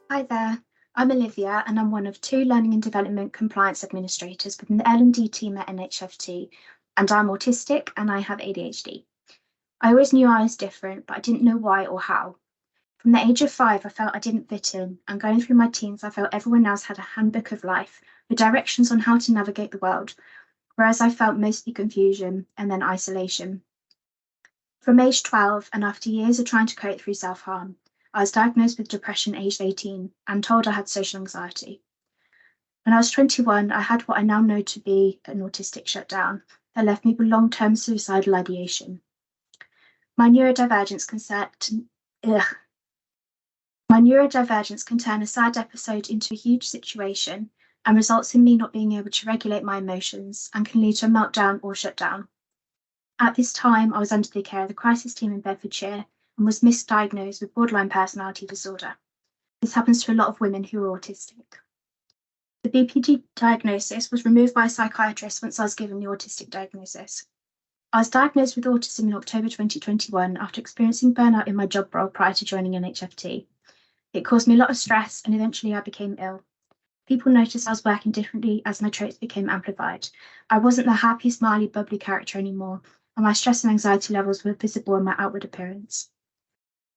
Hi there, I'm Olivia and I'm one of two Learning and Development Compliance Administrators within the L&D team at NHFT, and I'm autistic and I have ADHD. I always knew I was different, but I didn't know why or how. From the age of 5, I felt I didn't fit in, and going through my teens, I felt everyone else had a handbook of life with directions on how to navigate the world, whereas I felt mostly confusion and then isolation. From age 12, and after years of trying to cope through self-harm, I was diagnosed with depression aged 18 and told I had social anxiety. When I was 21, I had what I now know to be an autistic shutdown that left me with long-term suicidal ideation. My neurodivergence can turn a sad episode into a huge situation and results in me not being able to regulate my emotions and can lead to a meltdown or shutdown. At this time, I was under the care of the crisis team in Bedfordshire and was misdiagnosed with borderline personality disorder. This happens to a lot of women who are autistic. The BPD diagnosis was removed by a psychiatrist once I was given the autistic diagnosis. I was diagnosed with autism in October 2021 after experiencing burnout in my job role prior to joining NHFT. It caused me a lot of stress and eventually I became ill. People noticed I was working differently as my traits became amplified. I wasn't the happy, smiley, bubbly character anymore, and my stress and anxiety levels were visible in my outward appearance.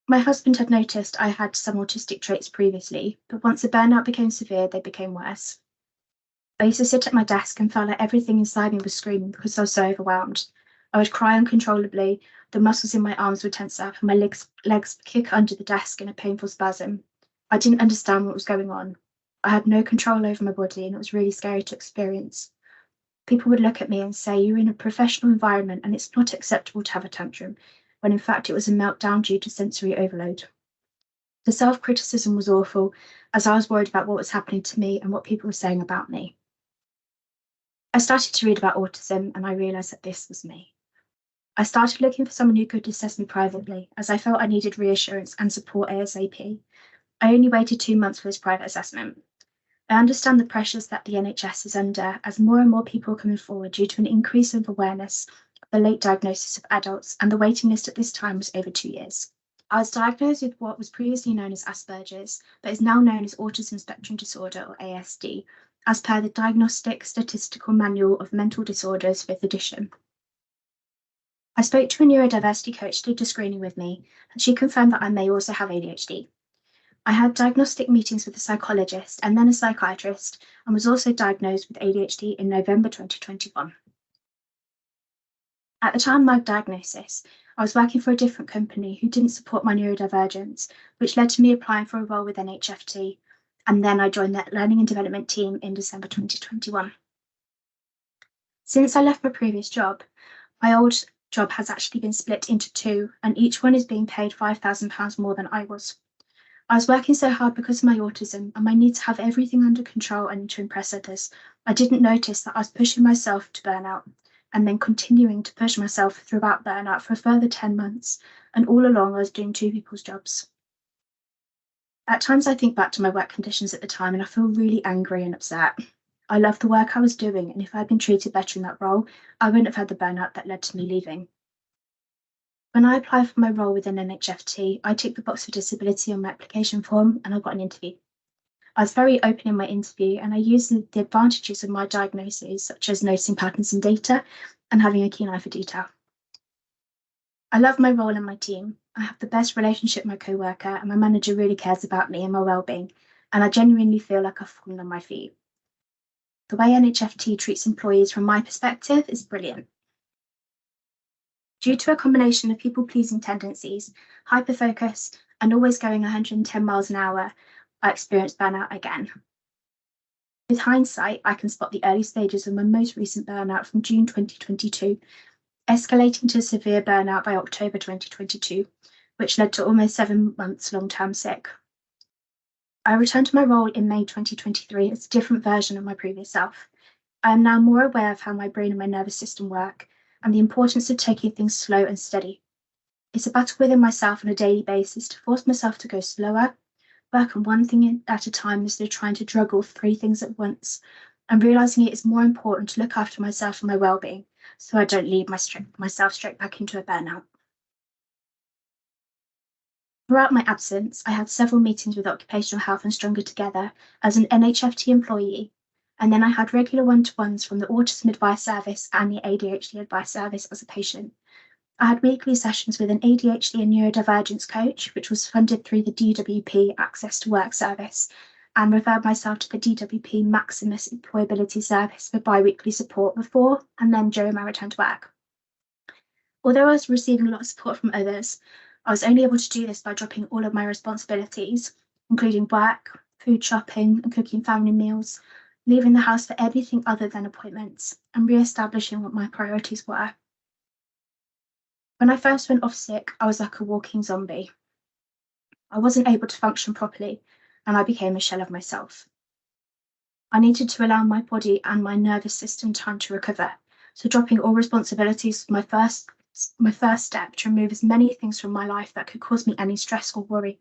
My husband had noticed I had some autistic traits previously, but once the burnout became severe, they became worse. I used to sit at my desk and felt like everything inside me was screaming because I was so overwhelmed. I would cry uncontrollably, the muscles in my arms would tense up, and my legs would kick under the desk in a painful spasm. I didn't understand what was going on. I had no control over my body, and it was really scary to experience. People would look at me and say, "You're in a professional environment and it's not acceptable to have a tantrum," when in fact it was a meltdown due to sensory overload. The self-criticism was awful, as I was worried about what was happening to me and what people were saying about me. I started to read about autism and I realised that this was me. I started looking for someone who could assess me privately, as I felt I needed reassurance and support ASAP. I only waited 2 months for this private assessment. I understand the pressures that the NHS is under as more and more people are coming forward due to an increase of awareness of the late diagnosis of adults, and the waiting list at this time was over 2 years. I was diagnosed with what was previously known as Asperger's, but is now known as Autism Spectrum Disorder, or ASD, as per the Diagnostic Statistical Manual of Mental Disorders, 5th edition. I spoke to a neurodiversity coach who did a screening with me, and she confirmed that I may also have ADHD. I had diagnostic meetings with a psychologist and then a psychiatrist, and was also diagnosed with ADHD in November 2021. At the time of my diagnosis, I was working for a different company who didn't support my neurodivergence, which led to me applying for a role with NHFT, and then I joined the Learning and Development team in December 2021. Since I left my previous job, my old job has actually been split into two, and each one is being paid £5,000 more than I was. I was working so hard because of my autism and my need to have everything under control and to impress others. I didn't notice that I was pushing myself to burnout and then continuing to push myself throughout burnout for a further 10 months. And all along, I was doing two people's jobs. At times, I think back to my work conditions at the time and I feel really angry and upset. I loved the work I was doing, and if I'd been treated better in that role, I wouldn't have had the burnout that led to me leaving. When I applied for my role within NHFT, I ticked the box for disability on my application form and I got an interview. I was very open in my interview and I used the advantages of my diagnosis, such as noticing patterns in data and having a keen eye for detail. I love my role and my team. I have the best relationship with my co-worker, and my manager really cares about me and my well-being, and I genuinely feel like I've fallen on my feet. The way NHFT treats employees from my perspective is brilliant. Due to a combination of people-pleasing tendencies, hyperfocus, and always going 110 miles an hour, I experienced burnout again. With hindsight, I can spot the early stages of my most recent burnout from June 2022, escalating to severe burnout by October 2022, which led to almost 7 months long-term sick. I returned to my role in May 2023 as a different version of my previous self. I am now more aware of how my brain and my nervous system work, and the importance of taking things slow and steady. It's a battle within myself on a daily basis to force myself to go slower, work on one thing at a time instead of trying to juggle 3 things at once, and realising it is more important to look after myself and my well-being so I don't lead myself straight back into a burnout. Throughout my absence, I had several meetings with Occupational Health and Stronger Together as an NHFT employee, and then I had regular one-to-ones from the Autism Advice Service and the ADHD Advice Service as a patient. I had weekly sessions with an ADHD and neurodivergence coach, which was funded through the DWP Access to Work service, and referred myself to the DWP Maximus Employability Service for bi-weekly support before and then during my return to work. Although I was receiving a lot of support from others, I was only able to do this by dropping all of my responsibilities, including work, food shopping, and cooking family meals, leaving the house for everything other than appointments, and re-establishing what my priorities were. When I first went off sick, I was like a walking zombie. I wasn't able to function properly, and I became a shell of myself. I needed to allow my body and my nervous system time to recover, so dropping all responsibilities was my first step to remove as many things from my life that could cause me any stress or worry.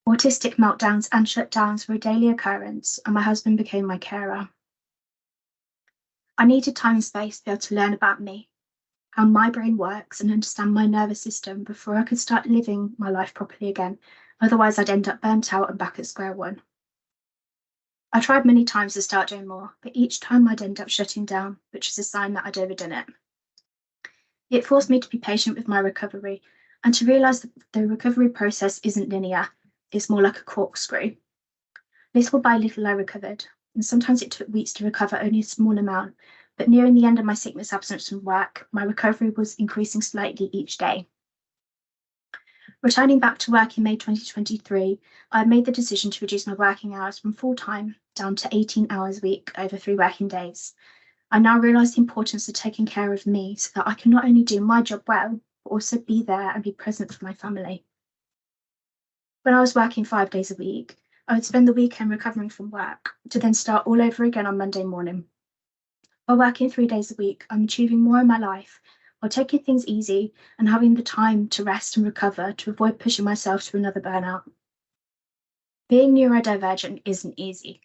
Autistic meltdowns and shutdowns were a daily occurrence, and my husband became my carer. I needed time and space to be able to learn about me, how my brain works, and understand my nervous system before I could start living my life properly again. Otherwise, I'd end up burnt out and back at square one. I tried many times to start doing more, but each time I'd end up shutting down, which is a sign that I'd overdone it. It forced me to be patient with my recovery and to realise that the recovery process isn't linear, it's more like a corkscrew. Little by little I recovered, and sometimes it took weeks to recover only a small amount, but nearing the end of my sickness absence from work, my recovery was increasing slightly each day. Returning back to work in May 2023, I made the decision to reduce my working hours from full-time down to 18 hours a week over 3 working days. I now realise the importance of taking care of me so that I can not only do my job well, but also be there and be present for my family. When I was working 5 days a week, I would spend the weekend recovering from work to then start all over again on Monday morning. By working 3 days a week, I'm achieving more in my life while taking things easy and having the time to rest and recover to avoid pushing myself to another burnout. Being neurodivergent isn't easy.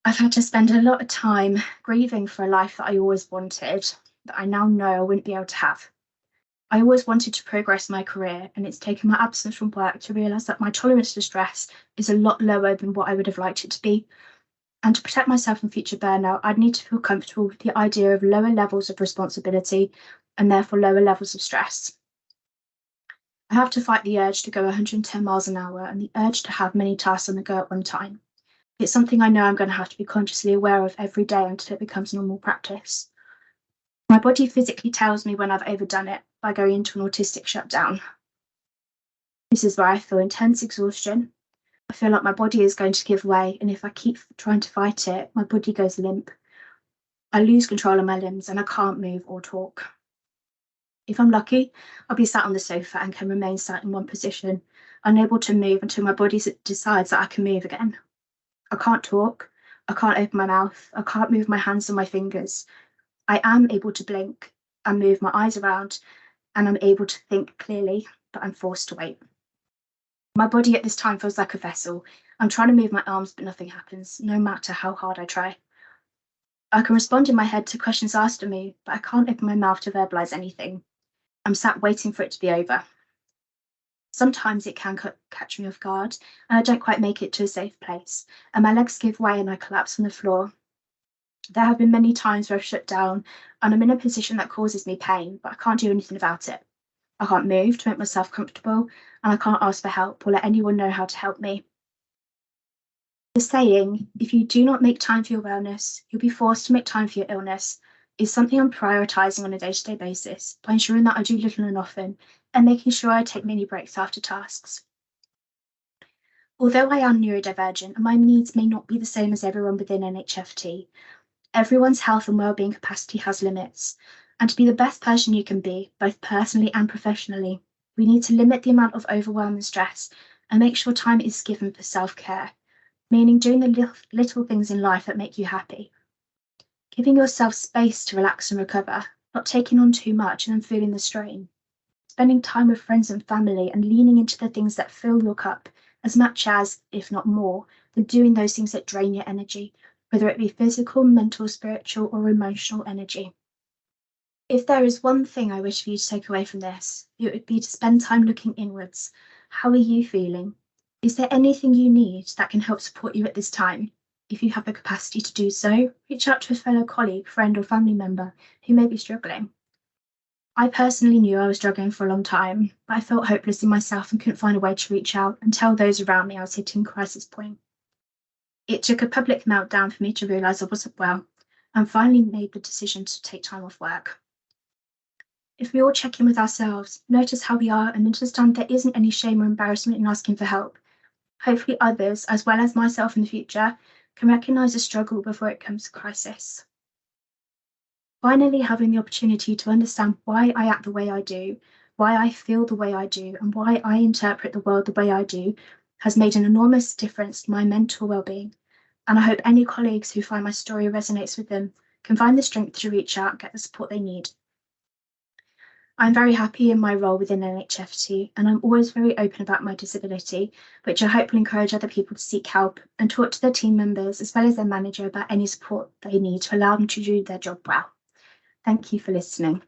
I've had to spend a lot of time grieving for a life that I always wanted, that I now know I wouldn't be able to have. I always wanted to progress my career, and it's taken my absence from work to realise that my tolerance to stress is a lot lower than what I would have liked it to be. And to protect myself from future burnout, I'd need to feel comfortable with the idea of lower levels of responsibility and therefore lower levels of stress. I have to fight the urge to go 110 miles an hour and the urge to have many tasks on the go at one time. It's something I know I'm going to have to be consciously aware of every day until it becomes normal practice. My body physically tells me when I've overdone it by going into an autistic shutdown. This is where I feel intense exhaustion. I feel like my body is going to give way, and if I keep trying to fight it, my body goes limp. I lose control of my limbs and I can't move or talk. If I'm lucky, I'll be sat on the sofa and can remain sat in one position, unable to move until my body decides that I can move again. I can't talk, I can't open my mouth, I can't move my hands or my fingers. I am able to blink and move my eyes around, and I'm able to think clearly, but I'm forced to wait. My body at this time feels like a vessel. I'm trying to move my arms, but nothing happens, no matter how hard I try. I can respond in my head to questions asked of me, but I can't open my mouth to verbalise anything. I'm sat waiting for it to be over. Sometimes it can catch me off guard, and I don't quite make it to a safe place, and my legs give way and I collapse on the floor. There have been many times where I've shut down, and I'm in a position that causes me pain, but I can't do anything about it. I can't move to make myself comfortable, and I can't ask for help or let anyone know how to help me. The saying, if you do not make time for your wellness, you'll be forced to make time for your illness, is something I'm prioritising on a day-to-day basis by ensuring that I do little and often, and making sure I take mini breaks after tasks. Although I am neurodivergent and my needs may not be the same as everyone within NHFT, everyone's health and wellbeing capacity has limits, and to be the best person you can be, both personally and professionally, we need to limit the amount of overwhelm and stress and make sure time is given for self-care, meaning doing the little things in life that make you happy. Giving yourself space to relax and recover, not taking on too much and then feeling the strain. Spending time with friends and family and leaning into the things that fill your cup as much as, if not more, than doing those things that drain your energy, whether it be physical, mental, spiritual, or emotional energy. If there is one thing I wish for you to take away from this, it would be to spend time looking inwards. How are you feeling? Is there anything you need that can help support you at this time? If you have the capacity to do so, reach out to a fellow colleague, friend, or family member who may be struggling. I personally knew I was struggling for a long time, but I felt hopeless in myself and couldn't find a way to reach out and tell those around me I was hitting crisis point. It took a public meltdown for me to realise I wasn't well, and finally made the decision to take time off work. If we all check in with ourselves, notice how we are, and understand there isn't any shame or embarrassment in asking for help, hopefully others, as well as myself in the future, can recognise a struggle before it comes to crisis. Finally, having the opportunity to understand why I act the way I do, why I feel the way I do, and why I interpret the world the way I do has made an enormous difference to my mental well-being. And I hope any colleagues who find my story resonates with them can find the strength to reach out and get the support they need. I'm very happy in my role within NHFT, and I'm always very open about my disability, which I hope will encourage other people to seek help and talk to their team members as well as their manager about any support they need to allow them to do their job well. Thank you for listening.